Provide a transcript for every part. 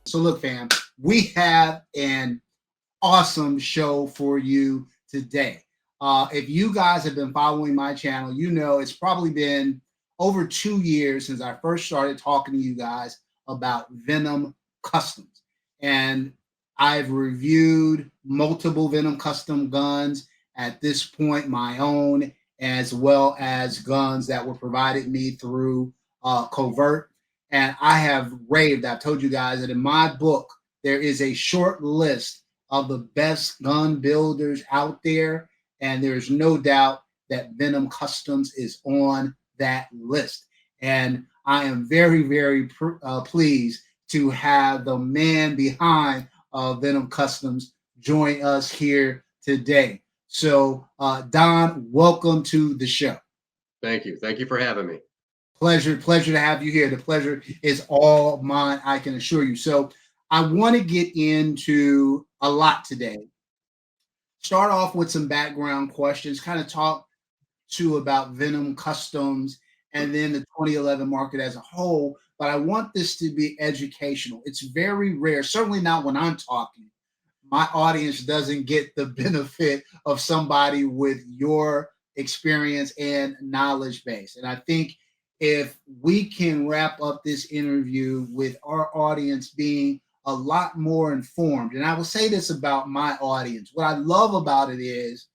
So look, fam, we have an awesome show for you today. If you guys have been following my channel, you know it's probably been over 2 years since I first started talking to you guys about Venom Customs. And I've reviewed multiple Venom Custom guns at this point, my own, as well as guns that were provided me through Covert. And I have raved. I've told you guys that in my book, there is a short list of the best gun builders out there. And there's no doubt that Venom Customs is on that list. And I am very, very pleased to have the man behind Venom Customs join us here today. So, Don, welcome to the show. Thank you. Thank you for having me. Pleasure to have you here. The pleasure is all mine, I can assure you. So, I want to get into a lot today. Start off with some background questions, kind of talk to about Venom Customs and then the 2011 market as a whole. But I want this to be educational. It's very rare, certainly not when I'm talking. My audience doesn't get the benefit of somebody with your experience and knowledge base. And I think if we can wrap up this interview with our audience being a lot more informed, and I will say this about my audience, what I love about it is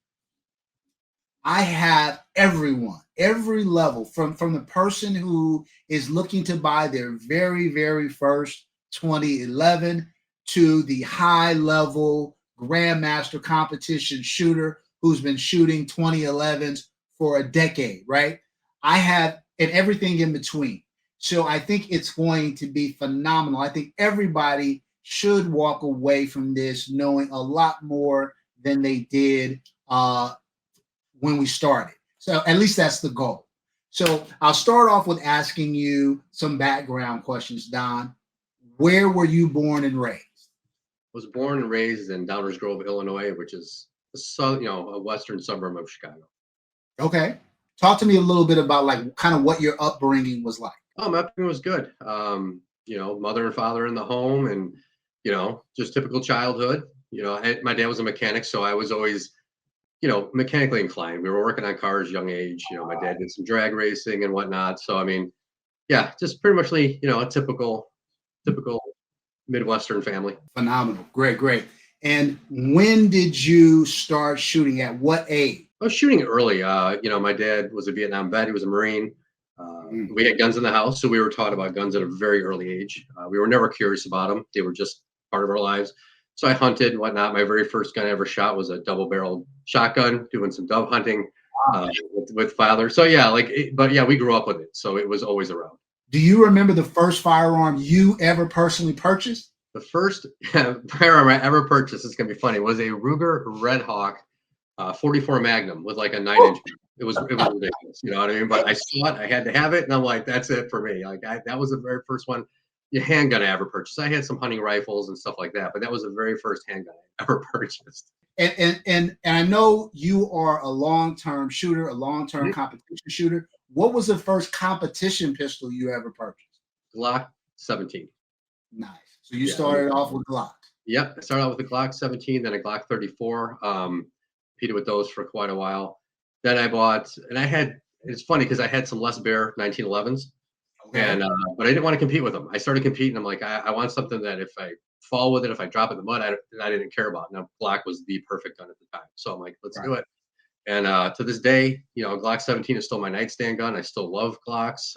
I have everyone, every level, from the person who is looking to buy their very, very first 2011 to the high level grandmaster competition shooter who's been shooting 2011s for a decade, right? I have, and everything in between. So I think it's going to be phenomenal. I think everybody should walk away from this knowing a lot more than they did when we started. So at least that's the goal. So I'll start off with asking you some background questions, Don. Where were you born and raised? I was born and raised in Downers Grove, Illinois, which is a western suburb of Chicago. Okay. Talk to me a little bit about like kind of what your upbringing was like. Oh, my upbringing was good. Mother and father in the home, and just typical childhood. My dad was a mechanic, so I was always mechanically inclined. We were working on cars young age. My dad did some drag racing and whatnot. So I mean, yeah, just pretty much a typical Midwestern family. Phenomenal. Great. And when did you start shooting? At what age? I was shooting early. My dad was a Vietnam vet. He was a Marine. We had guns in the house, so we were taught about guns at a very early age. We were never curious about them. They were just part of our lives. So I hunted and whatnot. My very first gun I ever shot was a double-barreled shotgun, doing some dove hunting with father. So yeah, we grew up with it, so it was always around. Do you remember the first firearm you ever personally purchased? The first firearm I ever purchased, it's gonna be funny, was a Ruger Red Hawk 44 Magnum with like a 9-inch. It was ridiculous, you know what I mean? But I saw it, I had to have it, and I'm like, that's it for me. That was the very first one. Handgun I ever purchased. I had some hunting rifles and stuff like that, but that was the very first handgun I ever purchased. And I know you are a long-term shooter, a long-term competition shooter. What was the first competition pistol you ever purchased? Glock 17. Nice. So you started off with Glock. Yep, I started out with a Glock 17, then a Glock 34. Competed with those for quite a while. Then I bought, and it's funny because I had some Les Baer 1911s. Okay. But I didn't want to compete with them. I started competing. I'm like, I want something that if I fall with it, if I drop it in the mud, I didn't care about. Now, Glock was the perfect gun at the time. So I'm like, let's do it. And to this day, Glock 17 is still my nightstand gun. I still love Glocks.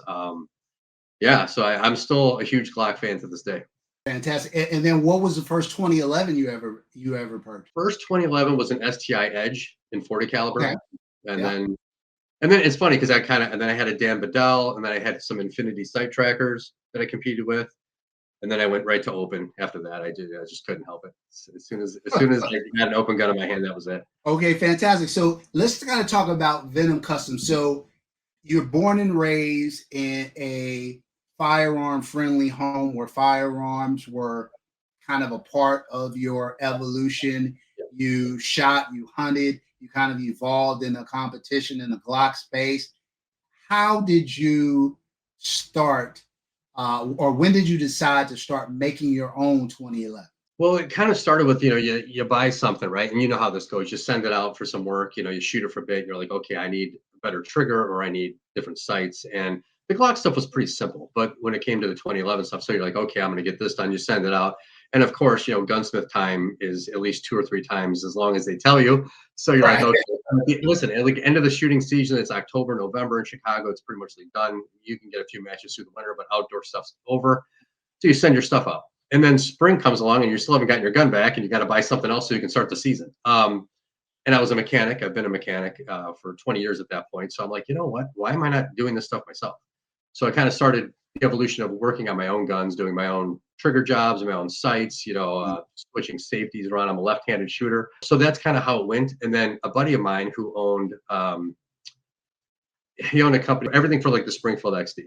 So I'm still a huge Glock fan to this day. Fantastic. And then what was the first 2011 you ever purchased? First 2011 was an STI Edge in 40 caliber. Okay. And then it's funny because I had a Dan Bedell, and then I had some Infinity sight trackers that I competed with, and then I went right to open after that. I just couldn't help it. As soon as I had an open gun in my hand, that was it. Okay, fantastic. So let's kind of talk about Venom Customs. So you're born and raised in a firearm friendly home where firearms were kind of a part of your evolution. Yep. You shot, you hunted, you kind of evolved in a competition in the Glock space. How did you start or when did you decide to start making your own 2011? Well, it kind of started with, you buy something, right? And you know how this goes. You send it out for some work, you shoot it for a bit. You're like, okay, I need a better trigger or I need different sights. And the Glock stuff was pretty simple. But when it came to the 2011 stuff, so you're like, okay, I'm going to get this done. You send it out. And of course, gunsmith time is at least 2 or 3 times as long as they tell you. So you're like, Right. okay, listen, at the end of the shooting season, it's October, November in Chicago. It's pretty much done. You can get a few matches through the winter, but outdoor stuff's over. So you send your stuff out. And then spring comes along and you still haven't gotten your gun back and you got to buy something else so you can start the season. And I was a mechanic. I've been a mechanic for 20 years at that point. So I'm like, you know what? Why am I not doing this stuff myself? So I kind of started the evolution of working on my own guns, doing my own trigger jobs, my own sights, switching safeties around. I'm a left-handed shooter. So that's kind of how it went. And then a buddy of mine who he owned a company, everything for like the Springfield XD.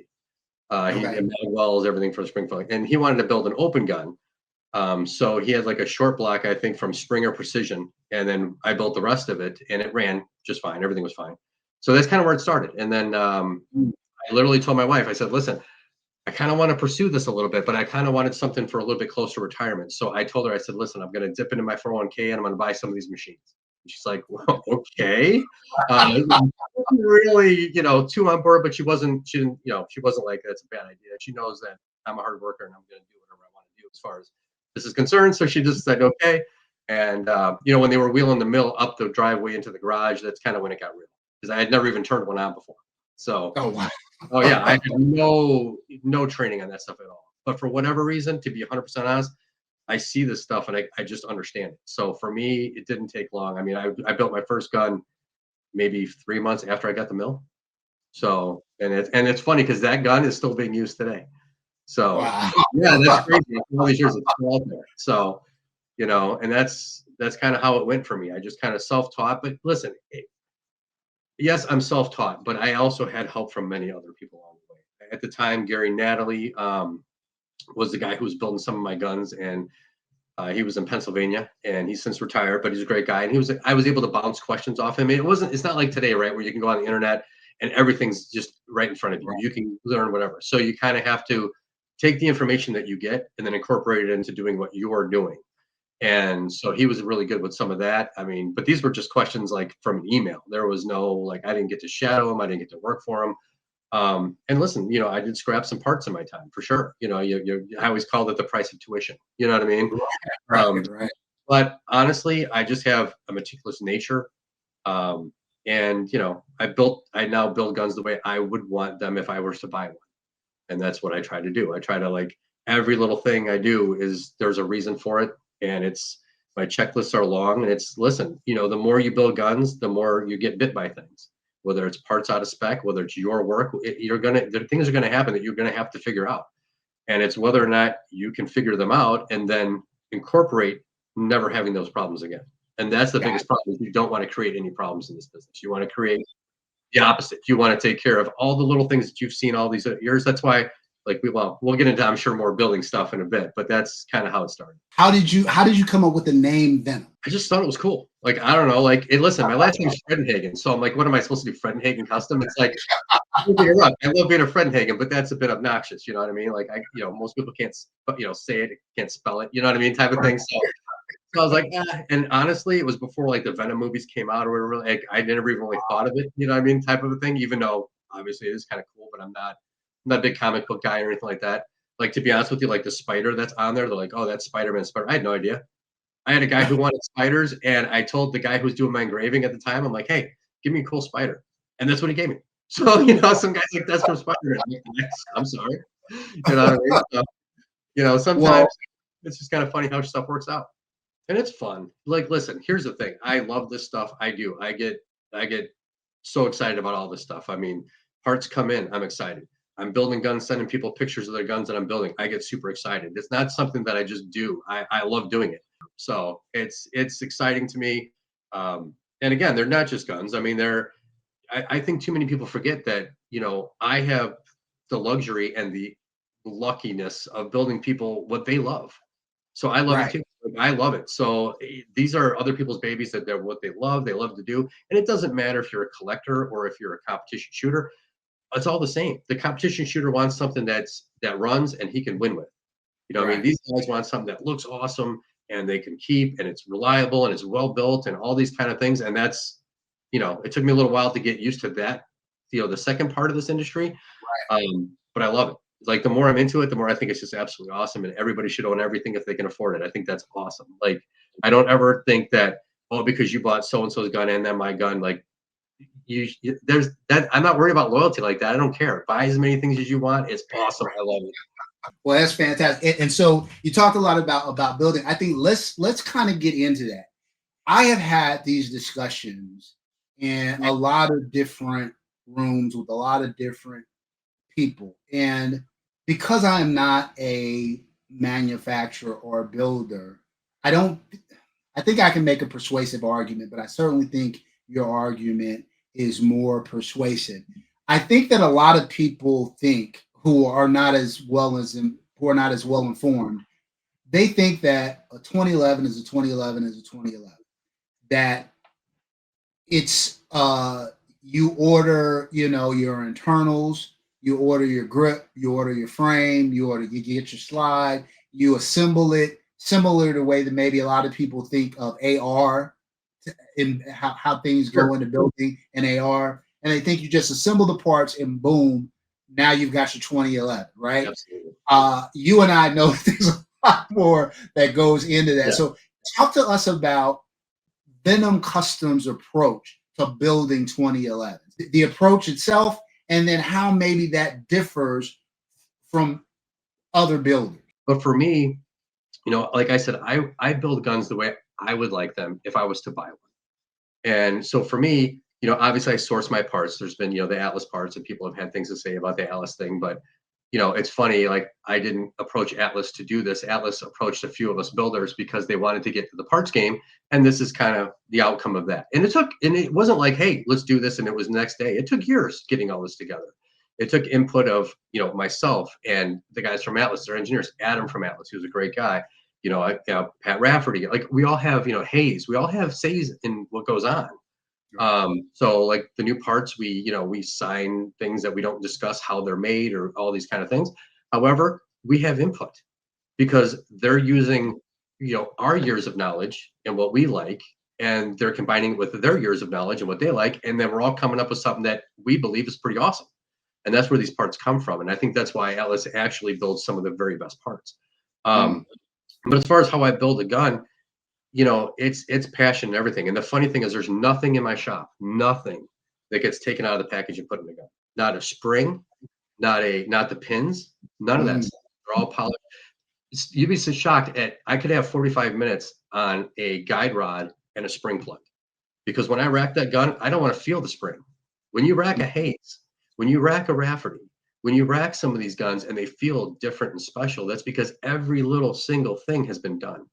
He Okay. did wells, everything for Springfield, and he wanted to build an open gun. So he had like a short block, I think, from Springer Precision, and then I built the rest of it, and it ran just fine. Everything was fine. So that's kind of where it started. And then I literally told my wife, I said, "Listen, I kind of want to pursue this a little bit, but I kind of wanted something for a little bit closer to retirement." So I told her, I said, "Listen, I'm going to dip into my 401k and I'm going to buy some of these machines." And she's like, "Well, okay." Really, too on board, but she wasn't, she wasn't like, that's a bad idea. She knows that I'm a hard worker and I'm going to do whatever I want to do as far as this is concerned. So she just said, okay. And, when they were wheeling the mill up the driveway into the garage, that's kind of when it got real because I had never even turned one on before. So, Oh wow. oh yeah, I had no training on that stuff at all. But for whatever reason, to be 100% honest, I see this stuff and I just understand it. So for me, it didn't take long. I mean, I built my first gun maybe 3 months after I got the mill. So, and it's funny because that gun is still being used today. So, Wow. yeah, that's crazy. After all these years, it's still out there. So, and that's kind of how it went for me. I just kind of self-taught. But listen, yes, I'm self-taught, but I also had help from many other people along the way. At the time, Gary Natalie was the guy who was building some of my guns, and he was in Pennsylvania, and he's since retired, but he's a great guy. And I was able to bounce questions off him. It's not like today, right, where you can go on the internet and everything's just right in front of you. You can learn whatever. So you kind of have to take the information that you get and then incorporate it into doing what you are doing. And so he was really good with some of that. I mean, but these were just questions like from an email. There was no, like, I didn't get to shadow him. I didn't get to work for him. And listen, I did scrap some parts in my time for sure. I always called it the price of tuition. You know what I mean? Right. But honestly, I just have a meticulous nature. And I now build guns the way I would want them if I were to buy one. And that's what I try to do. I try to, like, every little thing I do is there's a reason for it. And my checklists are long, and listen, the more you build guns, the more you get bit by things, whether it's parts out of spec, whether it's your work, the things are going to happen that you're going to have to figure out. And it's whether or not you can figure them out and then incorporate never having those problems again. And that's the biggest problem. Is you don't want to create any problems in this business. You want to create the opposite. You want to take care of all the little things that you've seen all these years. That's why, like, we'll get into, I'm sure, more building stuff in a bit, but that's kind of how it started. How did you come up with the name Venom? I just thought it was cool. Like, I don't know, like, hey, listen, my last name's Fredenhagen. So I'm like, what am I supposed to do? Fredenhagen Custom? It's like, I love being a Fredenhagen, but that's a bit obnoxious. You know what I mean? Like, most people can't, say it, can't spell it. You know what I mean? Type of thing. So I was like, and honestly, it was before like the Venom movies came out or whatever. Like, I never even really thought of it. You know what I mean? Type of a thing. Even though obviously it is kind of cool, but I'm not a big comic book guy or anything like that. Like, to be honest with you, like the spider that's on there, they're like, oh, that's Spider-Man spider. I had no idea. I had a guy who wanted spiders, and I told the guy who was doing my engraving at the time, I'm like, hey, give me a cool spider. And that's what he gave me. So, some guys like, that's from Spider-Man. I'm sorry. You know what I mean? So, sometimes it's just kind of funny how stuff works out. And it's fun. Like, listen, here's the thing. I love this stuff. I do. I get so excited about all this stuff. I mean, parts come in, I'm excited. I'm building guns, sending people pictures of their guns that I'm building. I get super excited. It's not something that I just do. I love doing it. So it's exciting to me. And again, they're not just guns. I mean, I think too many people forget that, I have the luxury and the luckiness of building people what they love. So I love it too. I love it. So these are other people's babies that they're what they love to do. And it doesn't matter if you're a collector or if you're a competition shooter. it's all the same. The competition shooter wants something that runs and he can win with. I mean, Right. these guys want something that looks awesome and they can keep and it's reliable and it's well built and all these kind of things. And that's, it took me a little while to get used to that, the second part of this industry. But I love it. Like the more I'm into it, the more I think it's just absolutely awesome. And everybody should own everything if they can afford it. I think that's awesome. Like I don't ever think that, oh, because you bought so and so's gun and then my gun, like there's that. I'm not worried about loyalty like that. I don't care. Buy as many things as you want. It's awesome. I love it. Well, that's fantastic. And so you talked a lot about building. I think let's kind of get into that. I have had these discussions in a lot of different rooms with a lot of different people. And because I am not a manufacturer or a builder, I don't I think I can make a persuasive argument, but I certainly think your argument is more persuasive. I think that a lot of people think who are not as who are not as well informed, they think that a 2011 is a 2011 is a 2011. That it's you order, your internals, you order your grip, you order your frame, you get your slide, you assemble it similar to the way that maybe a lot of people think of AR in how things Sure. go into building an AR. And they think you just assemble the parts and boom, now you've got your 2011, right? Absolutely. You and I know there's a lot more that goes into that. Yeah. So talk to us about Venom Customs approach to building 2011, the approach itself, and then how maybe that differs from other builders. But for me, like I said, I build guns the way I would like them if I was to buy one. And so for me, obviously I source my parts. There's been, the Atlas parts, and people have had things to say about the Atlas thing. But, it's funny, like I didn't approach Atlas to do this. Atlas approached a few of us builders because they wanted to get to the parts game. And this is kind of the outcome of that. And it wasn't like, hey, let's do this. And it was the next day. It took years getting all this together. It took input of, myself and the guys from Atlas, their engineers, Adam from Atlas, who's a great guy. Pat Rafferty, like we all have, Hayes, we all have says in what goes on. So like the new parts, we sign things that we don't discuss how they're made or all these kind of things. However, we have input because they're using, our years of knowledge and what we like, and they're combining it with their years of knowledge and what they like. And then we're all coming up with something that we believe is pretty awesome. And that's where these parts come from. And I think that's why Atlas actually builds some of the very best parts. But as far as how I build a gun, it's passion and everything. And the funny thing is there's nothing in my shop, nothing that gets taken out of the package and put in the gun. Not a spring, not the pins, none of that stuff. They're all polished. You'd be so shocked I could have 45 minutes on a guide rod and a spring plug. Because when I rack that gun, I don't want to feel the spring. When you rack a Hayes, when you rack a Rafferty, when you rack some of these guns and they feel different and special, that's because every little single thing has been done.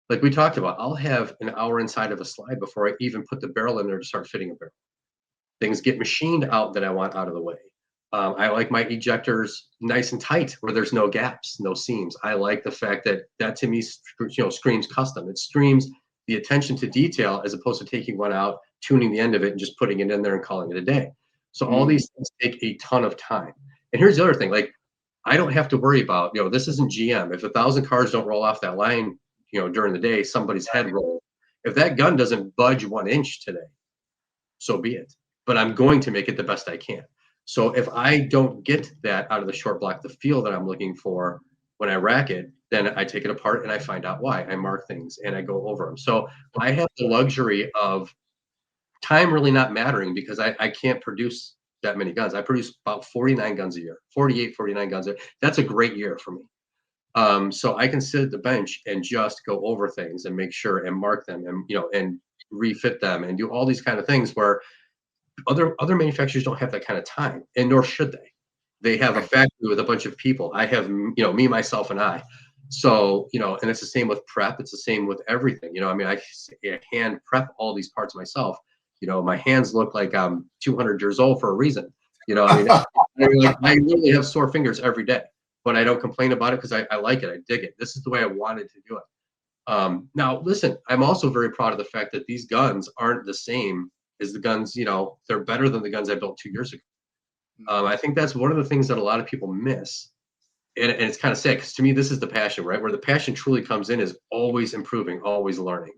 Like we talked about, I'll have an hour inside of a slide before I even put the barrel in there to start fitting a barrel. Things get machined out that I want out of the way. I like my ejectors nice and tight where there's no gaps, no seams. I like the fact that to me, screams custom. It screams the attention to detail as opposed to taking one out, tuning the end of it and just putting it in there and calling it a day. So all these things take a ton of time. And here's the other thing, like I don't have to worry about, this isn't GM. If 1,000 cars don't roll off that line, during the day, somebody's head rolls. If that gun doesn't budge 1 inch today, so be it. But I'm going to make it the best I can. So if I don't get that out of the short block, the feel that I'm looking for when I rack it, then I take it apart and I find out why. I mark things and I go over them. So I have the luxury of time really not mattering because I can't produce that many guns. I produce about 49 guns a year, 48, 49 guns a year. That's a great year for me. So I can sit at the bench and just go over things and make sure and mark them and and refit them and do all these kind of things where other manufacturers don't have that kind of time, and nor should they. They have a factory with a bunch of people. I have me, myself, and I. So and it's the same with prep. It's the same with everything. I mean, I hand prep all these parts myself. My hands look like I'm 200 years old for a reason. I mean, I literally have sore fingers every day. But I don't complain about it because I like it. I dig it. This is the way I wanted to do it. Now, listen, I'm also very proud of the fact that these guns aren't the same as the guns, they're better than the guns I built 2 years ago. I think that's one of the things that a lot of people miss. And it's kind of sad because to me, this is the passion, right? Where the passion truly comes in is always improving, always learning,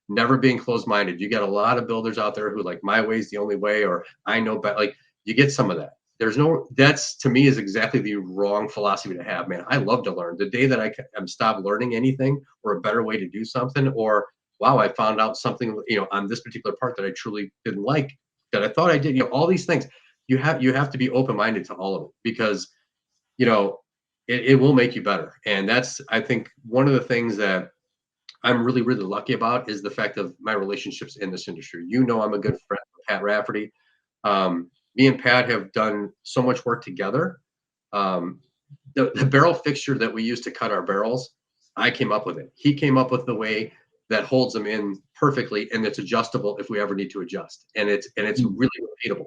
never being closed-minded. You get a lot of builders out there who like my way's the only way, or I know better. Like you get some of that. That's to me is exactly the wrong philosophy to have, man. I love to learn. The day that I'm stopped learning anything or a better way to do something, or wow, I found out something, on this particular part that I truly didn't like that I thought I did, all these things. You have to be open-minded to all of it because, you know, it will make you better. And that's, I think, one of the things that I'm really, really lucky about is the fact of my relationships in this industry. I'm a good friend with Pat Rafferty. Me and Pat have done so much work together. Um, the barrel fixture that we use to cut our barrels, I came up with it. He came up with the way that holds them in perfectly, and it's adjustable if we ever need to adjust. And it's Mm. really repeatable.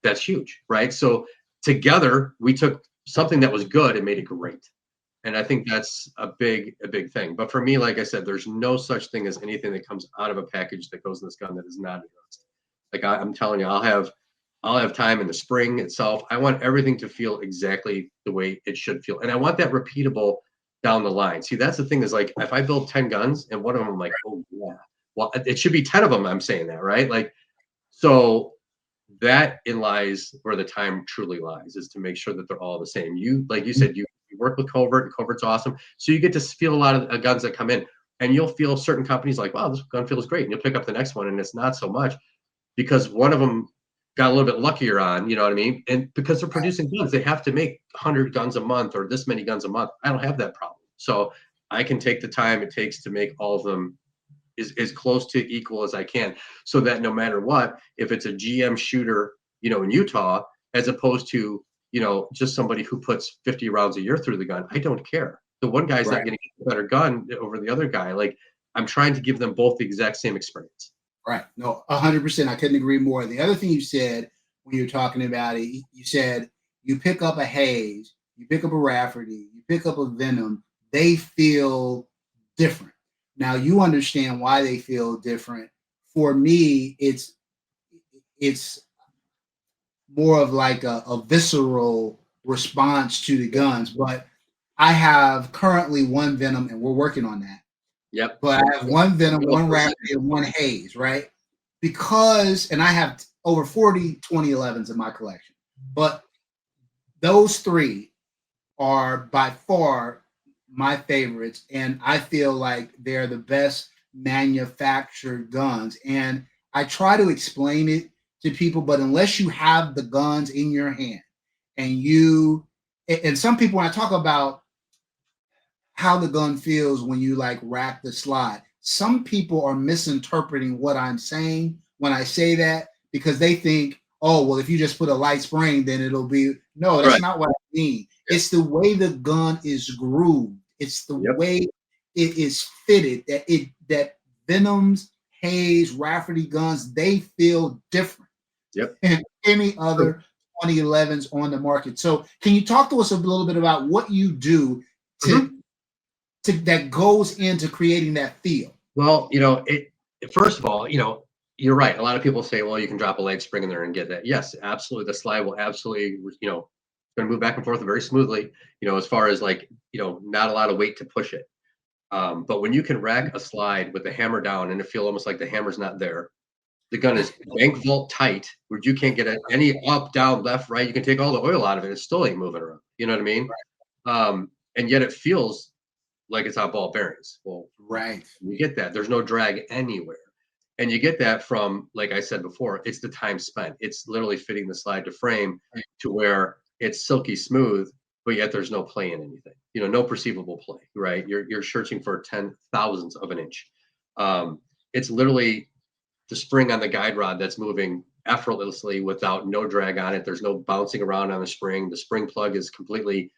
That's huge, right? So together we took something that was good and made it great. And I think that's a big thing. But for me, like I said, there's no such thing as anything that comes out of a package that goes in this gun that is not addressed. Like I'm telling you, I'll have time in the spring itself. I want everything to feel exactly the way it should feel. And I want that repeatable down the line. See, that's the thing is like if I build 10 guns and one of them I'm like, oh yeah, well, it should be 10 of them. I'm saying that, right? Like, so that in lies where the time truly lies is to make sure that they're all the same. Like you said, you work with Covert, and Covert's awesome. So you get to feel a lot of guns that come in, and you'll feel certain companies like, wow, this gun feels great. And you'll pick up the next one, and it's not so much because one of them got a little bit luckier on, you know what I mean? And because they're producing guns, they have to make 100 guns a month or this many guns a month. I don't have that problem. So I can take the time it takes to make all of them as close to equal as I can, so that no matter what, if it's a GM shooter, in Utah, as opposed to, just somebody who puts 50 rounds a year through the gun, I don't care. The one guy's not Right. going to get a better gun over the other guy. Like I'm trying to give them both the exact same experience. Right. No, 100%. I couldn't agree more. The other thing you said when you were talking about it, you said you pick up a Hayes, you pick up a Rafferty, you pick up a Venom, they feel different. Now you understand why they feel different. For me, it's more of like a visceral response to the guns. But I have currently one Venom, and we're working on that. Yep. But I have one Venom, Well, one Rafferty, and one Hayes, right? And I have over 40 2011s in my collection. But those three are by far my favorites, and I feel like they're the best manufactured guns. And I try to explain it to people, but unless you have the guns in your hand, and some people, when I talk about how the gun feels when you like rack the slide, some people are misinterpreting what I'm saying when I say that because they think, oh, well, if you just put a light spring, then it'll be. No, that's right. not what I mean. It's the way the gun is grooved. It's the Yep. way it is fitted that Venoms, Hayes, Rafferty guns, they feel different Yep. than any other 2011s on the market. So can you talk to us a little bit about what you do Mhm. to that goes into creating that feel? Well, first of all, you're right. A lot of people say, well, you can drop a leg spring in there and get that. Yes, absolutely. The slide will absolutely, going to move back and forth very smoothly, as far as like, not a lot of weight to push it. But when you can rack a slide with the hammer down and it feel almost like the hammer's not there, the gun is bank vault tight, where you can't get any up, down, left, right. You can take all the oil out of it. It still ain't moving around. You know what I mean? And yet it feels like it's on ball bearings. Well, Right. you get that. There's no drag anywhere. And you get that from, like I said before, it's the time spent. It's literally fitting the slide to frame to where it's silky smooth, but yet there's no play in anything. No perceivable play, right? You're searching for 10 thousandths of an inch. It's literally the spring on the guide rod that's moving effortlessly without no drag on it. There's no bouncing around on the spring. The spring plug is completely,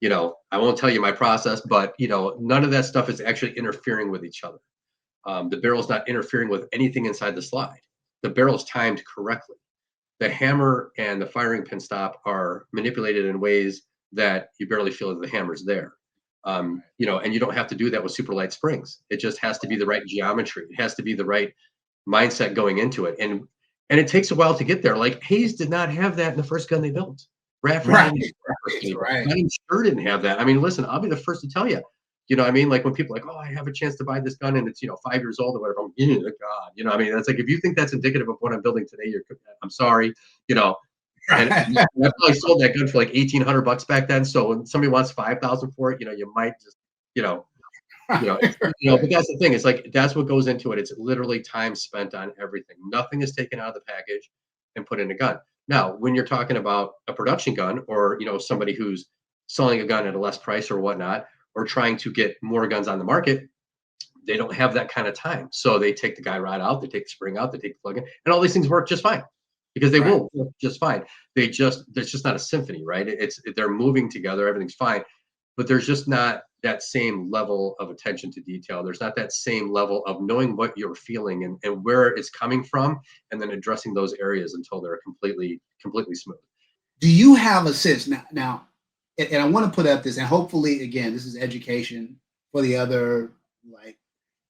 I won't tell you my process, but none of that stuff is actually interfering with each other. The barrel's not interfering with anything inside the slide. The barrel's timed correctly. The hammer and the firing pin stop are manipulated in ways that you barely feel that the hammer's there. And you don't have to do that with super light springs. It just has to be the right geometry. It has to be the right mindset going into it. And it takes a while to get there. Like Hayes did not have that in the first gun they built. Wrapped Right, around in right, right. mine sure didn't have that. I mean, listen, I'll be the first to tell you. You know what I mean? Like when people are like, oh, I have a chance to buy this gun and it's 5 years old or whatever. I'm, God, you know what I mean? That's like if you think that's indicative of what I'm building today, I'm sorry, you know. And Right. I probably sold that gun for like $1,800 back then. So when somebody wants 5,000 for it, you might just, you know, but that's the thing. It's like that's what goes into it. It's literally time spent on everything. Nothing is taken out of the package and put in a gun. Now, when you're talking about a production gun or somebody who's selling a gun at a less price or whatnot, or trying to get more guns on the market, they don't have that kind of time. So they take the guy rod out, they take the spring out, they take the plug in, and all these things work just fine because they Right. will work just fine. There's just not a symphony, right? They're moving together, everything's fine, but there's just not that same level of attention to detail. There's not that same level of knowing what you're feeling and where it's coming from, and then addressing those areas until they're completely smooth. Do you have a sense now, and I want to put up this, and hopefully, again, this is education for the other like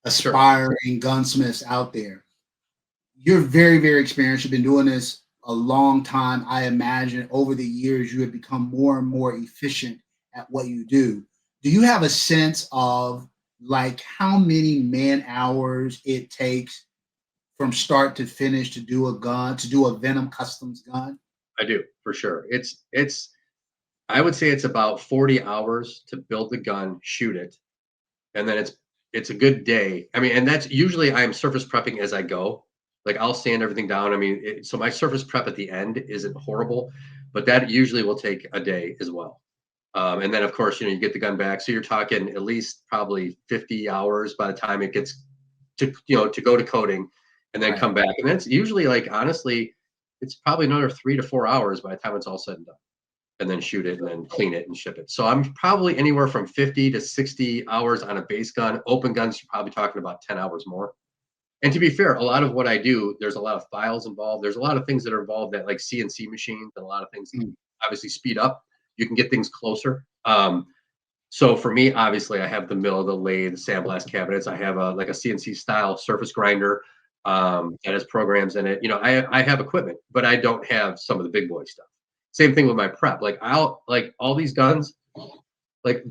Sure. aspiring gunsmiths out there. You're very, very experienced. You've been doing this a long time. I imagine over the years you have become more and more efficient at what you do. Do you have a sense of like how many man hours it takes from start to finish to do a gun, to do a Venom Customs gun? I do for sure. It's I would say it's about 40 hours to build the gun, shoot it, and then it's a good day. I mean, and that's usually I'm surface prepping as I go. Like I'll sand everything down. I mean, so my surface prep at the end isn't horrible, but that usually will take a day as well. And then of course, you get the gun back. So you're talking at least probably 50 hours by the time it gets to go to coating and then Right. come back. And that's usually like honestly, it's probably another 3 to 4 hours by the time it's all said and done and then shoot it and then clean it and ship it. So I'm probably anywhere from 50 to 60 hours on a base gun. Open guns, you're probably talking about 10 hours more. And to be fair, a lot of what I do, there's a lot of files involved. There's a lot of things that are involved that like CNC machines and a lot of things Mm. obviously speed up. You can get things closer. So for me, obviously, I have the mill, the lathe, the sandblast cabinets. I have a CNC style surface grinder that has programs in it. I have equipment, but I don't have some of the big boy stuff. Same thing with my prep. Like I'll like all these guns, like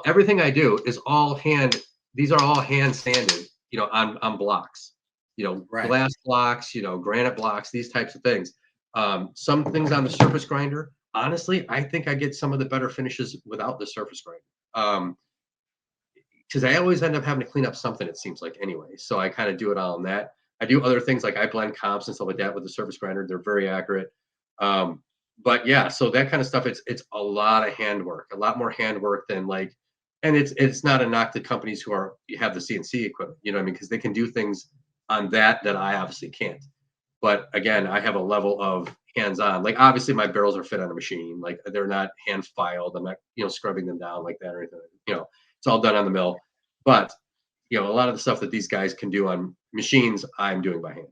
everything I do is all hand. These are all hand sanded, on blocks, Right. glass blocks, granite blocks, these types of things. Some things on the surface grinder. Honestly, I think I get some of the better finishes without the surface grinder. Because I always end up having to clean up something, it seems like anyway. So I kind of do it all on that. I do other things like I blend comps and stuff like that with the surface grinder. They're very accurate. But yeah, so that kind of stuff, it's a lot of handwork, a lot more handwork than like, and it's not a knock to companies who have the CNC equipment, you know what I mean? Because they can do things on that I obviously can't. But again, I have a level of hands-on. Like obviously my barrels are fit on a machine, like they're not hand filed. I'm not, scrubbing them down like that or anything. It's all done on the mill. But a lot of the stuff that these guys can do on machines, I'm doing by hand.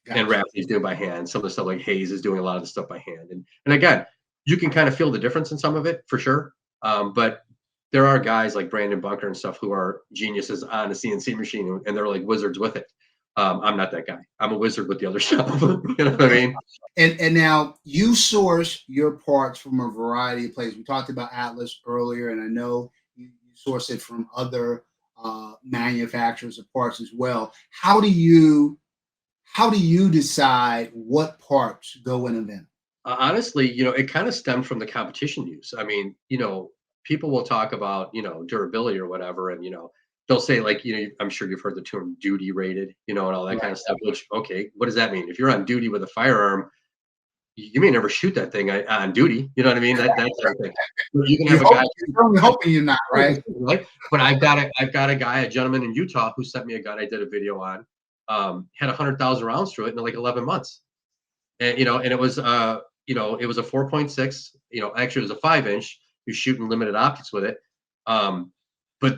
And Gotcha. Rafferty's doing by hand. Some of the stuff like Hayes is doing a lot of the stuff by hand. And again, you can kind of feel the difference in some of it for sure. But there are guys like Brandon Bunker and stuff who are geniuses on a CNC machine and they're like wizards with it. I'm not that guy. I'm a wizard with the other stuff. You know what I mean? And now you source your parts from a variety of places. We talked about Atlas earlier, and I know you source it from other manufacturers of parts as well. How do you decide what parts go in a Venom? Honestly, it kind of stemmed from the competition use. I mean, people will talk about, durability or whatever, and they'll say like, I'm sure you've heard the term duty rated, and all that Right. kind of stuff. Which, okay, what does that mean? If you're on duty with a firearm, you may never shoot that thing on duty. You know what I mean? That type of thing. You can have a guy. You're only hoping you're not, right? Right? But I've got a guy, a gentleman in Utah, who sent me a gun I did a video on. Had 100,000 rounds through it in like 11 months, and and it was it was a 4.6. Actually, it was a 5-inch. You're shooting limited optics with it, but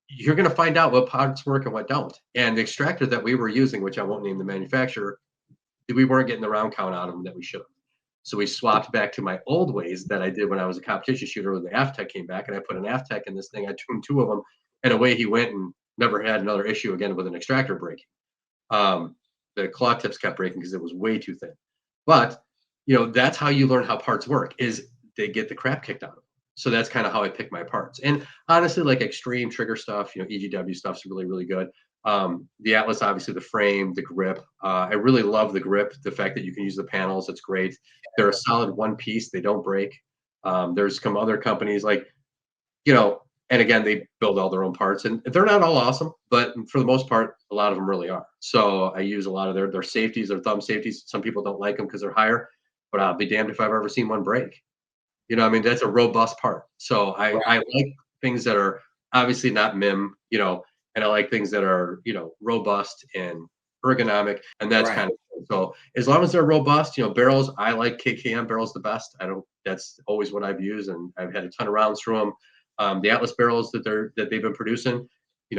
you're going to find out what parts work and what don't. And the extractor that we were using, which I won't name the manufacturer, we weren't getting the round count out of them that we should have. So we swapped back to my old ways that I did when I was a competition shooter when the Aftec came back, and I put an Aftec in this thing. I tuned 2 of them, and away he went and never had another issue again with an extractor breaking. The claw tips kept breaking because it was way too thin. But that's how you learn how parts work. Is they get the crap kicked out of them. So that's kind of how I pick my parts. And honestly, like extreme trigger stuff, EGW stuff's really, really good. The Atlas, obviously, the frame, the grip. I really love the grip. The fact that you can use the panels, it's great. They're a solid one piece. They don't break. There's some other companies like, and again, they build all their own parts, and they're not all awesome, but for the most part, a lot of them really are. So I use a lot of their safeties, their thumb safeties. Some people don't like them because they're higher, but I'll be damned if I've ever seen one break. I mean, that's a robust part. So I like things that are obviously not MIM, and I like things that are, robust and ergonomic. And that's Right. kind of cool. So as long as they're robust, barrels, I like KKM barrels the best. That's always what I've used. And I've had a ton of rounds through them. The Atlas barrels that they've been producing,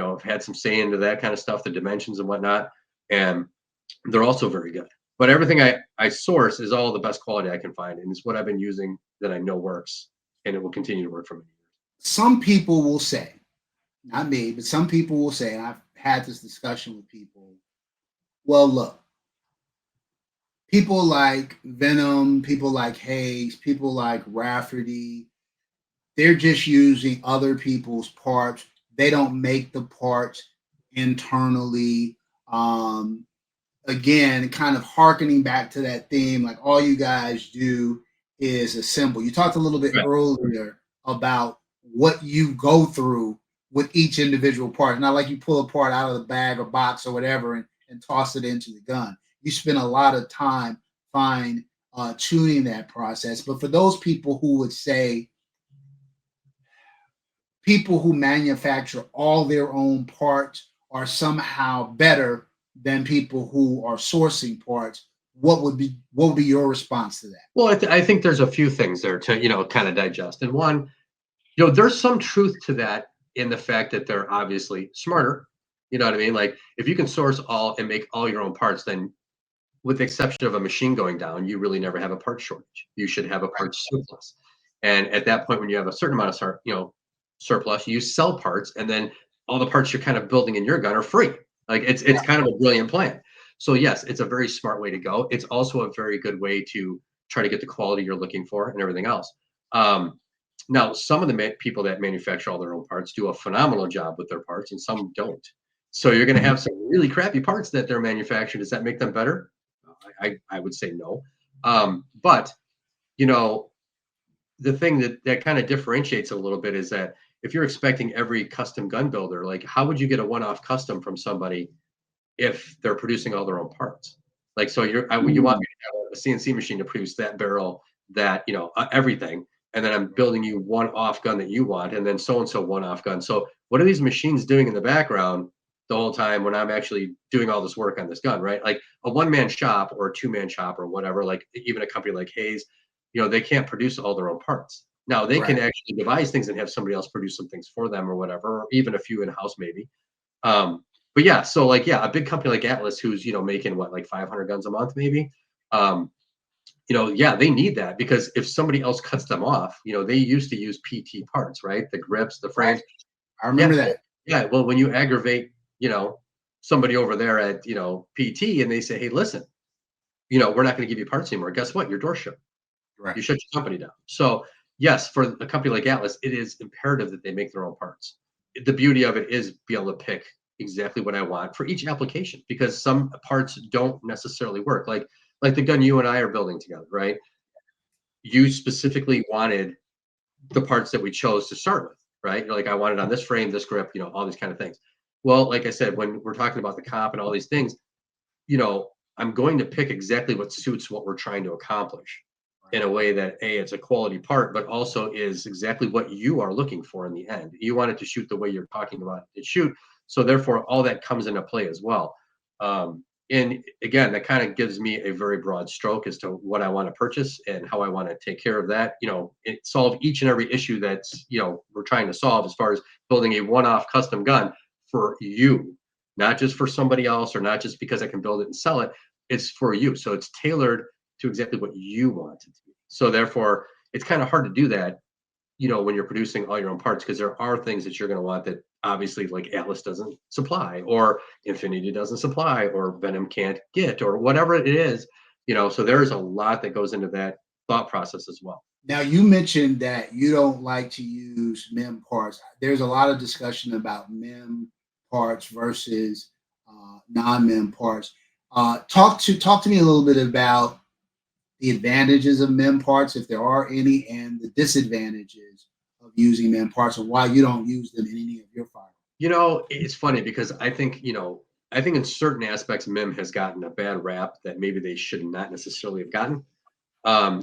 I've had some say into that kind of stuff, the dimensions and whatnot. And they're also very good. But everything I source is all the best quality I can find, and it's what I've been using that I know works, and it will continue to work for many years. Some people will say, not me, but some people will say, and I've had this discussion with people. Well, look, people like Venom, people like Hayes, people like Rafferty, they're just using other people's parts. They don't make the parts internally. Um, Again, kind of harkening back to that theme, like all you guys do is assemble. You talked a little bit Right. earlier about what you go through with each individual part. Not like you pull a part out of the bag or box or whatever and toss it into the gun. You spend a lot of time fine tuning that process. But for those people who would say, people who manufacture all their own parts are somehow better than people who are sourcing parts, what would be your response to that? Well, I think there's a few things there to kind of digest. And one, there's some truth to that in the fact that they're obviously smarter. You know what I mean? Like if you can source all and make all your own parts, then with the exception of a machine going down, you really never have a part shortage. You should have a Right. parts surplus. And at that point, when you have a certain amount of surplus, you sell parts, and then all the parts you're kind of building in your gun are free. Like it's kind of a brilliant plan. So yes, it's a very smart way to go. It's also a very good way to try to get the quality you're looking for and everything else. Um, Now, some of the people that manufacture all their own parts do a phenomenal job with their parts, and some don't. So you're going to have some really crappy parts that they're manufacturing. Does that make them better? I would say no. But you know, the thing that kind of differentiates a little bit is that if you're expecting every custom gun builder, like how would you get a one-off custom from somebody if they're producing all their own parts? Like, so you want me to have a CNC machine to produce that barrel, that everything, and then I'm building you one off gun that you want, and then so and so one off gun. So what are these machines doing in the background the whole time when I'm actually doing all this work on this gun, right? Like a one-man shop or a two-man shop or whatever, like even a company like Hayes, they can't produce all their own parts. Now they can Right. actually devise things and have somebody else produce some things for them or whatever, or even a few in-house maybe. But yeah, so like yeah, a big company like Atlas, who's making what, like 500 guns a month maybe. Um, yeah, they need that because if somebody else cuts them off, they used to use PT parts, right? The grips, the Right. frames. I Yeah, remember that. yeah. Well, when you aggravate, somebody over there at PT, and they say, hey, listen, we're not going to give you parts anymore. Guess what? Your door shut. Right. You shut your company down. So yes, for a company like Atlas, it is imperative that they make their own parts. The beauty of it is be able to pick exactly what I want for each application because some parts don't necessarily work. Like the gun you and I are building together, right? You specifically wanted the parts that we chose to start with, right? You're like, I want it on this frame, this grip, all these kind of things. Well, like I said, when we're talking about the comp and all these things, I'm going to pick exactly what suits what we're trying to accomplish in a way that it's a quality part, but also is exactly what you are looking for in the end. You want it to shoot the way you're talking about it to shoot. So therefore, all that comes into play as well. And again, that kind of gives me a very broad stroke as to what I want to purchase and how I want to take care of that. Solve each and every issue that's we're trying to solve as far as building a one-off custom gun for you, not just for somebody else or not just because I can build it and sell it. It's for you. So it's tailored to exactly what you want it to be. So therefore, it's kind of hard to do that, when you're producing all your own parts, because there are things that you're going to want that obviously like Atlas doesn't supply, or Infinity doesn't supply, or Venom can't get, or whatever it is. So there's a lot that goes into that. thought process as well. Now, you mentioned that you don't like to use mem parts. There's a lot of discussion about mem parts versus non-mem parts. Talk to me a little bit about the advantages of mem parts, if there are any, and the disadvantages of using mem parts, and why you don't use them in any of your firearms. It's funny because I think in certain aspects, MIM has gotten a bad rap that maybe they should not necessarily have gotten.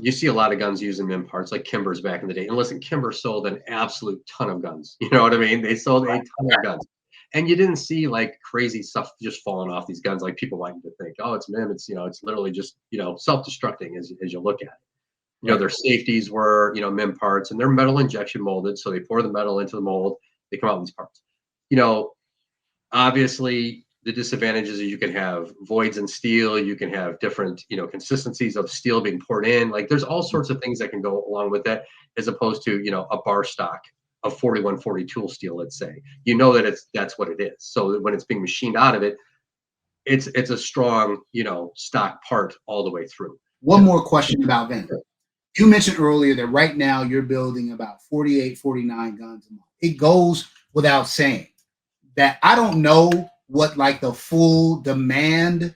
You see a lot of guns using MIM parts, like Kimber's back in the day. And listen, Kimber sold an absolute ton of guns. You know what I mean? They sold a ton of guns. And you didn't see like crazy stuff just falling off these guns like people like to think. Oh, it's MIM. It's literally just self-destructing as you look at it. Their safeties were MIM parts, and they're metal injection molded. So they pour the metal into the mold. They come out in these parts. Obviously the disadvantages is you can have voids in steel, you can have different consistencies of steel being poured in. Like there's all sorts of things that can go along with that, as opposed to a bar stock of 4140 tool steel, let's say. That's what it is. So when it's being machined out of it, it's a strong stock part all the way through. One more question about Venom. You mentioned earlier that right now you're building about 48, 49 guns a month. It goes without saying that I don't know what like the full demand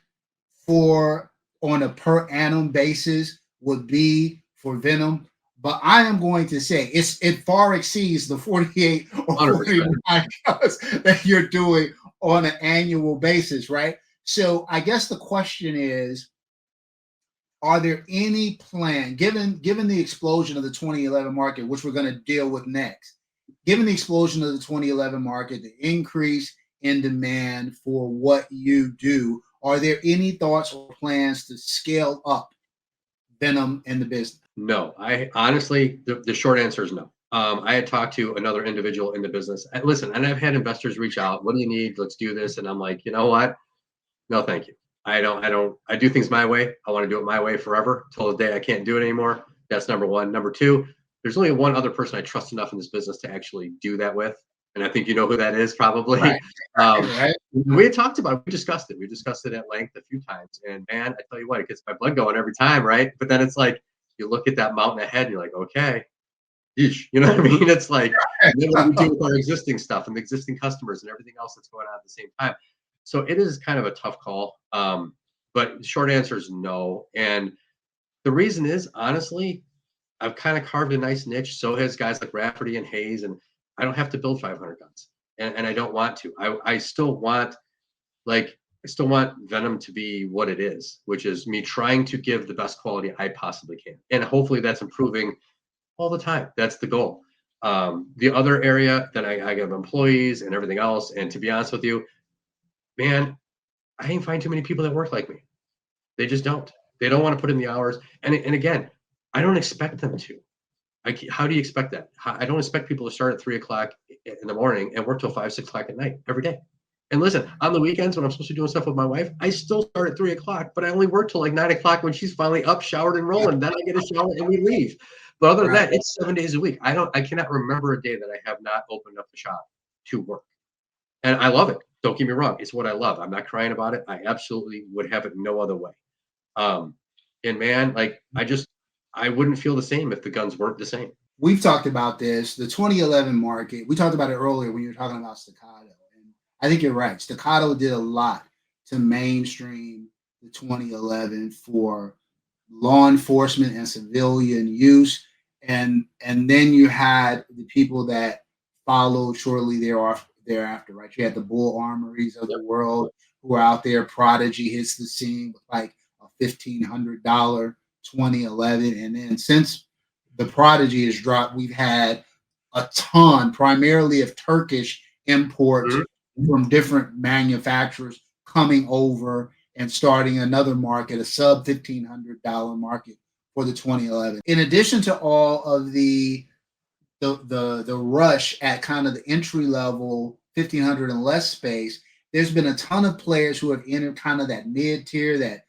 for on a per annum basis would be for Venom, but I am going to say it far exceeds the 48 or 49 guns that you're doing on an annual basis, right? So I guess the question is, are there any plan, given the explosion of the 2011 market, which we're going to deal with next, given the explosion of the 2011 market, the increase in demand for what you do, are there any thoughts or plans to scale up Venom in the business? No, I honestly, the short answer is no. I had talked to another individual in the business. Listen, and I've had investors reach out. What do you need? Let's do this. And I'm like, you know what? No, thank you. I do things my way. I want to do it my way forever till the day I can't do it anymore. That's number one. Number two, there's only one other person I trust enough in this business to actually do that with. And I think you know who that is probably. Right. Right. We had talked about it. We discussed it. We discussed it at length a few times. And man, I tell you what, it gets my blood going every time, right? But then it's like, you look at that mountain ahead and you're like, okay, yeesh. You know what I mean? It's like, what do we do with our existing stuff and the existing customers and everything else that's going on at the same time? So it is kind of a tough call. But the short answer is no. And the reason is, honestly, I've kind of carved a nice niche. So has guys like Rafferty and Hayes, and I don't have to build 500 guns, and I don't want to. I still want Venom to be what it is, which is me trying to give the best quality I possibly can, and hopefully that's improving all the time. That's the goal. The other area that I have employees and everything else, and to be honest with you, man, I ain't find too many people that work like me. They just don't. They don't want to put in the hours, and again, I don't expect them to. How do you expect that? I don't expect people to start at 3 o'clock in the morning and work till 5, 6 o'clock at night every day. And listen, on the weekends when I'm supposed to be doing stuff with my wife, I still start at 3 o'clock, but I only work till like 9 o'clock when she's finally up, showered, and rolling. Then I get a shower and we leave. But other than that, it's 7 days a week. I cannot remember a day that I have not opened up the shop to work. And I love it. Don't get me wrong. It's what I love. I'm not crying about it. I absolutely would have it no other way. And man, like I wouldn't feel the same if the guns weren't the same. We've talked about this, the 2011 market. We talked about it earlier when you were talking about Staccato. And I think you're right. Staccato did a lot to mainstream the 2011 for law enforcement and civilian use. And then you had the people that followed shortly thereafter, right? You had the Bull Armories of the world who are out there. Prodigy hits the scene with like a $1,500 2011, and then since the Prodigy has dropped, we've had a ton, primarily of Turkish imports from different manufacturers coming over and starting another market, a sub $1,500 market for the 2011. In addition to all of the rush at kind of the entry level 1,500 and less space, there's been a ton of players who have entered kind of that mid tier, that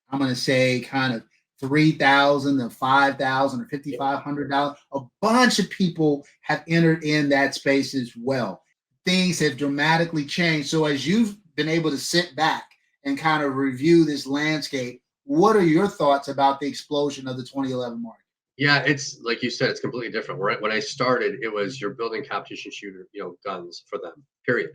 I'm going to say kind of $3,000 to $5,000 or $5,500. A bunch of people have entered in that space as well. Things have dramatically changed. So as you've been able to sit back and kind of review this landscape, What are your thoughts about the explosion of the 2011 market? Yeah, it's like you said, it's completely different. When I started, it was you're building competition shooter, guns for them, period.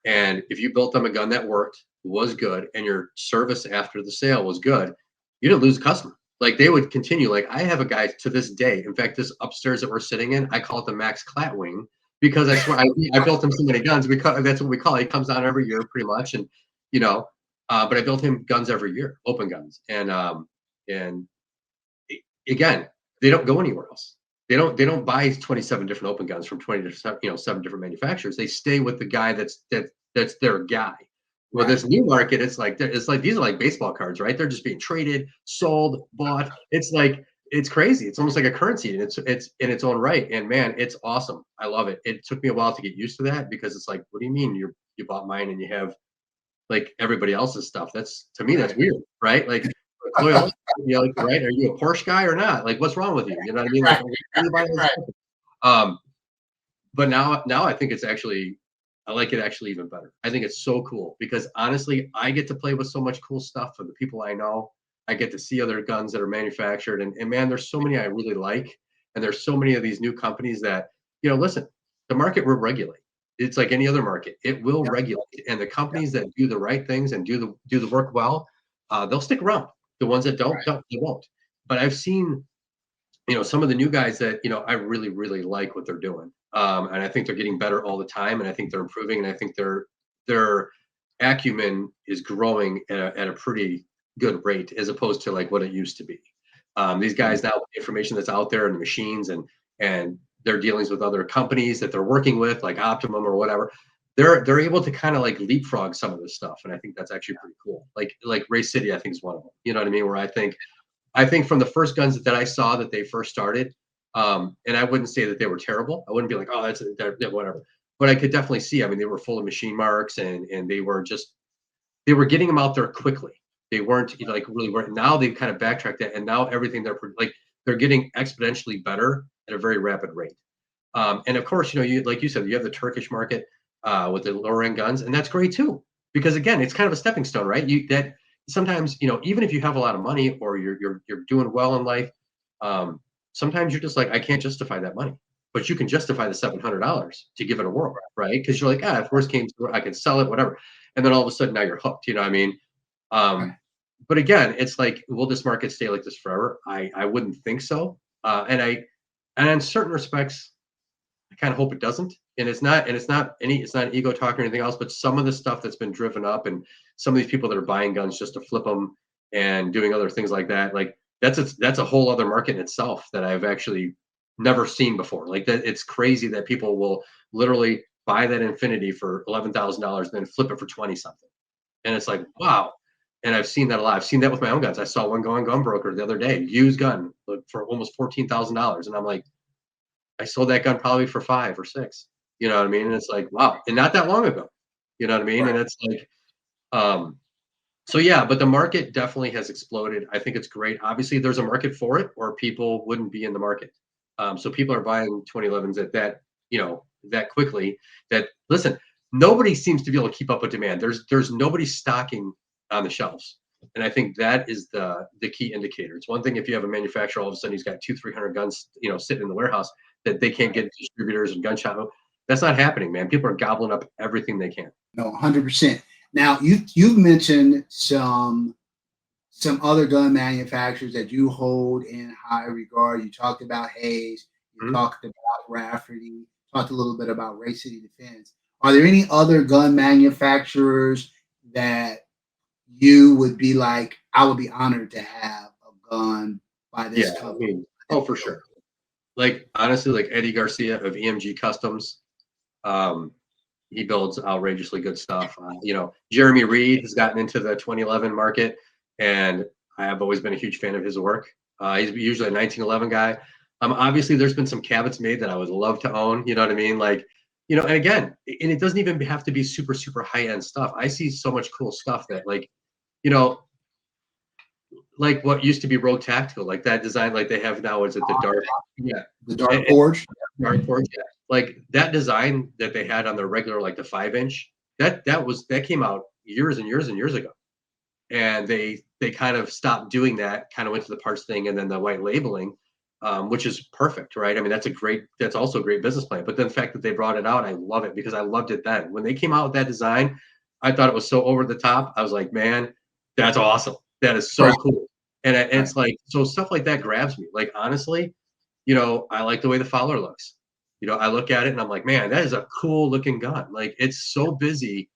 And if you built them a gun that worked, was good, and your service after the sale was good, you didn't lose a customer. Like they would continue. Like I have a guy to this day. In fact, this upstairs that we're sitting in, I call it the Max Clatwing because I swear I built him so many guns. That's what we call it. He comes down every year pretty much, and you know, but I built him guns every year, open guns, and again, they don't go anywhere else. They don't buy 27 different open guns from 20 different, 7 different manufacturers. They stay with the guy that's their guy. Well, Right. this new market, it's like these are like baseball cards, right? They're just being traded, sold, bought. It's like it's crazy. It's almost like a currency, and it's in its own right. And man, it's awesome. I love it. It took me a while to get used to that because it's like, what do you mean you bought mine and you have like everybody else's stuff? That's to me, that's Right. weird, right? Like loyalty, like, right? Are you a Porsche guy or not? Like, what's wrong with you? You know what I mean? Like, Right. why are you buying this Right. stuff? Um, but now I think I like it actually even better. I think it's so cool because honestly, I get to play with so much cool stuff for the people I know. I get to see other guns that are manufactured, and man, there's so many I really like, and there's so many of these new companies that listen, the market will regulate. It's like any other market; it will Yep. regulate, and the Yep. companies that do the right things and do the work well, they'll stick around. The ones that don't, Right. they won't. But I've seen some of the new guys that I really really like what they're doing, and I think they're getting better all the time, and I think they're improving, and I think their acumen is growing at a pretty good rate as opposed to like what it used to be. These guys now, with the information that's out there and the machines and their dealings with other companies that they're working with, like Optimum or whatever, they're able to kind of like leapfrog some of this stuff, and I think that's actually pretty cool. Like Race City, I think is one of them. You know what I mean? Where I think from the first guns that I saw that they first started, and I wouldn't say that they were terrible. I wouldn't be like, oh, they're whatever. But I could definitely see. I mean, they were full of machine marks, and they were getting them out there quickly. They weren't like really weren't. Now they've kind of backtracked that, and now everything they're getting exponentially better at a very rapid rate. And of course, you like you said, you have the Turkish market with the lower end guns, and that's great too. Because again, it's kind of a stepping stone, right? That sometimes even if you have a lot of money or you're doing well in life, um, sometimes you're just like, I can't justify that money, but you can justify the $700 to give it a whirl, right? Because you're like, if worst came to, I can sell it, whatever, and then all of a sudden now you're hooked. You know what I mean? Right. But again, it's like, will this market stay like this forever? I wouldn't think so. And in certain respects, I kind of hope it doesn't. And it's not ego talk or anything else, but some of the stuff that's been driven up and some of these people that are buying guns just to flip them and doing other things like that, like that's a whole other market in itself that I've actually never seen before. Like that, it's crazy that people will literally buy that Infinity for $11,000 and then flip it for 20 something. And it's like, wow. And I've seen that a lot. I've seen that with my own guns. I saw one going gun broker the other day, used gun for almost $14,000. And I'm like, I sold that gun probably for 5 or 6. You know what I mean? And it's like, wow, and not that long ago. You know what I mean? Right. And it's like, um, so yeah, but the market definitely has exploded. I think it's great. Obviously, there's a market for it, or people wouldn't be in the market. So people are buying 2011s at that quickly. That listen, nobody seems to be able to keep up with demand. There's nobody stocking on the shelves, and I think that is the key indicator. It's one thing if you have a manufacturer all of a sudden he's got 300 guns sitting in the warehouse that they can't get distributors and gun shop. That's not happening, man. People are gobbling up everything they can. No, 100%. Now you've mentioned some other gun manufacturers that you hold in high regard. You talked about Hayes. You Mhm. talked about Rafferty. Talked a little bit about Ray City Defense. Are there any other gun manufacturers that you would be like, I would be honored to have a gun by Yeah, this I company? mean, oh, for sure. Like honestly, like Eddie Garcia of EMG Customs. Um, he builds outrageously good stuff. Jeremy Reed has gotten into the 2011 market, and I have always been a huge fan of his work. He's usually a 1911 guy. Obviously, there's been some cabinets made that I would love to own. You know what I mean? Like, and again, and it doesn't even have to be super, super high end stuff. I see so much cool stuff that, you know, like what used to be Road Tactical, like that design, like they have now. Is it the dark? Yeah, The Dark Forge. dark forge. Yeah. Like that design that they had on their regular, like the 5-inch. That came out years and years and years ago, and they kind of stopped doing that, kind of went to the parts thing and then the white labeling, which is perfect, right? I mean, that's also a great business plan. But then the fact that they brought it out, I love it because I loved it then. When they came out with that design, I thought it was so over the top. I was like, man, that's awesome. That is so Right. cool. And Right. it's like, so stuff like that grabs me. Like, honestly, you know, I like the way the Fowler looks. You know, I look at it and I'm like, man, that is a cool looking gun. Like, it's so busy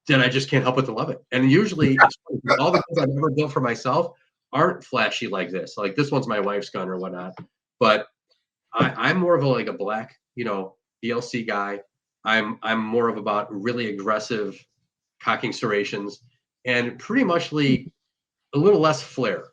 that I just can't help but to love it. And usually, it's funny, 'cause all the things I've ever built for myself aren't flashy like this. Like this one's my wife's gun or whatnot. But I'm more of a like a black, you know, DLC guy. I'm more of about really aggressive cocking serrations and pretty muchly a little less flair.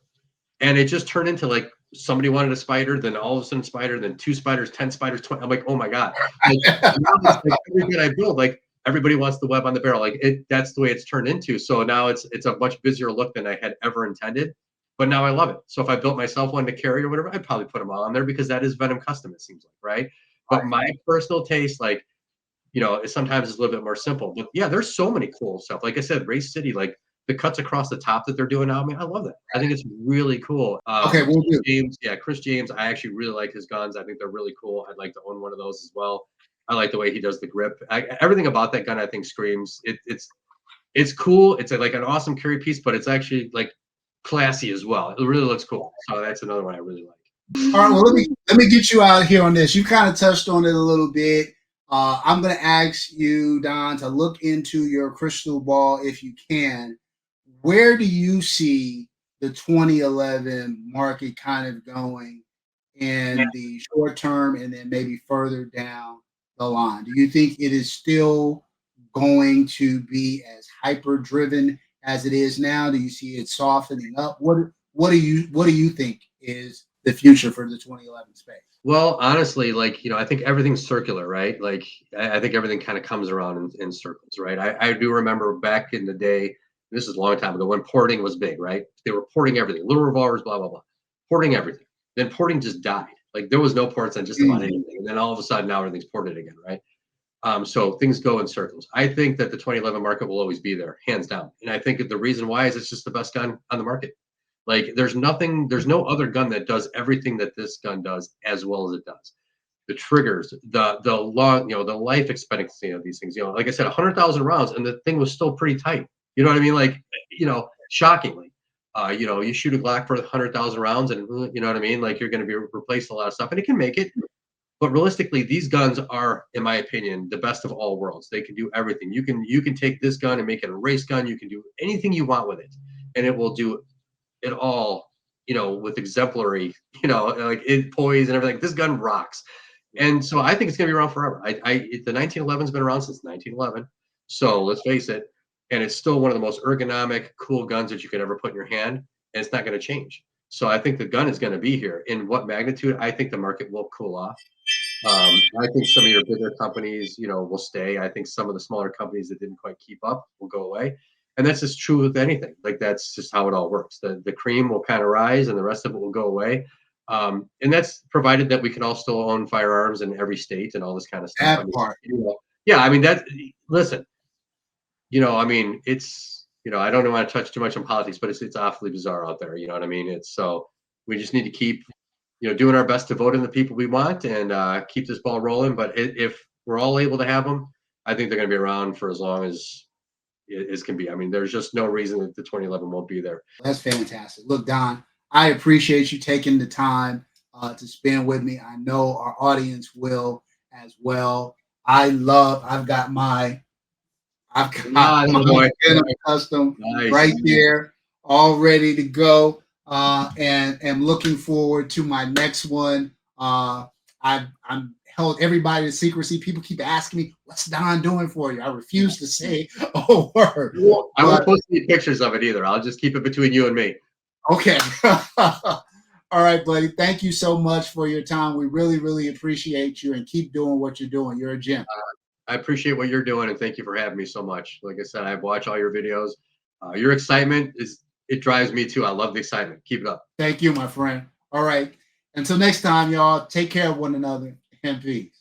And it just turned into like somebody wanted a spider, then all of a sudden spider, then 2 spiders, 10 spiders, 20. I'm like, oh my God. Like, now it's like everything I build, like everybody wants the web on the barrel. Like that's the way it's turned into. So now it's a much busier look than I had ever intended. But now I love it. So if I built myself one to carry or whatever, I'd probably put them all on there because that is Venom Custom, it seems like, right? But my personal taste, like, you know, sometimes it's a little bit more simple. But yeah, there's so many cool stuff. Like I said, Race City, like the cuts across the top that they're doing now, I mean, I love that. I think it's really cool. Okay, we'll Chris do. James, yeah, Chris James, I actually really like his guns. I think they're really cool. I'd like to own one of those as well. I like the way he does the grip. Everything about that gun, I think, screams. It's cool. It's like an awesome carry piece, but it's actually like classy as well. It really looks cool. So that's another one I really like. All right, well, let me get you out here on this. You kind of touched on it a little bit. I'm going to ask you, Don, to look into your crystal ball if you can. Where do you see the 2011 market kind of going in the short term and then maybe further down the line? Do you think it is still going to be as hyper driven as it is now? Do you see it softening up? What do you think is the future for the 2011 space? Well, honestly, like, you know, I think everything's circular, right? Like, I think everything kind of comes around in circles, right? I do remember back in the day, this is a long time ago, when porting was big, right? They were porting everything, little revolvers, blah, blah, blah, porting everything. Then porting just died. Like, there was no ports on just about Mm, anything. And then all of a sudden, now everything's ported again, right? So things go in circles. I think that the 2011 market will always be there, hands down. And I think that the reason why is it's just the best gun on the market. Like there's no other gun that does everything that this gun does as well as it does. The triggers, the long, you know, the life expectancy of these things. You know, like I said, 100,000 rounds, and the thing was still pretty tight. You know what I mean? Like, you know, shockingly, you know, you shoot a Glock for 100,000 rounds, and you know what I mean? Like you're going to be replacing a lot of stuff, and it can make it. But realistically, these guns are, in my opinion, the best of all worlds. They can do everything. You can take this gun and make it a race gun. You can do anything you want with it, and it will do it all, you know, with exemplary, you know, like it poise and everything. This gun rocks. And so I think it's going to be around forever. The 1911's been around since 1911. So let's face it. And it's still one of the most ergonomic, cool guns that you could ever put in your hand. And it's not going to change. So I think the gun is going to be here. In what magnitude? I think the market will cool off. I think some of your bigger companies, you know, will stay. I think some of the smaller companies that didn't quite keep up will go away. And that's just true with anything. Like that's just how it all works. The cream will kind of rise and the rest of it will go away. And that's provided that we can all still own firearms in every state and all this kind of stuff. I that mean, part. you know, yeah, I mean that listen, you know, I mean, it's you know, I don't want to touch too much on politics, but it's awfully bizarre out there. You know what I mean? It's so we just need to keep you know, doing our best to vote in the people we want and keep this ball rolling. But if we're all able to have them, I think they're going to be around for as long as it can be. I mean, there's just no reason that the 2011 won't be there. That's fantastic. Look, Don, I appreciate you taking the time to spend with me. I know our audience will as well. I've got Ah, my boy. Venom Custom Nice. right there, all ready to go. And am looking forward to my next one. I'm held everybody to secrecy. People keep asking me, "What's Don doing for you?" I refuse to say a word. I won't But post any pictures of it either. I'll just keep it between you and me. okay. All right, buddy. Thank you so much for your time. We really, really appreciate you and keep doing what you're doing. You're a gem. I appreciate what you're doing and thank you for having me so much. Like I said, I watch all your videos. Your excitement it drives me too. I love the excitement. Keep it up. Thank you, my friend. All right. Until next time, y'all, take care of one another and peace.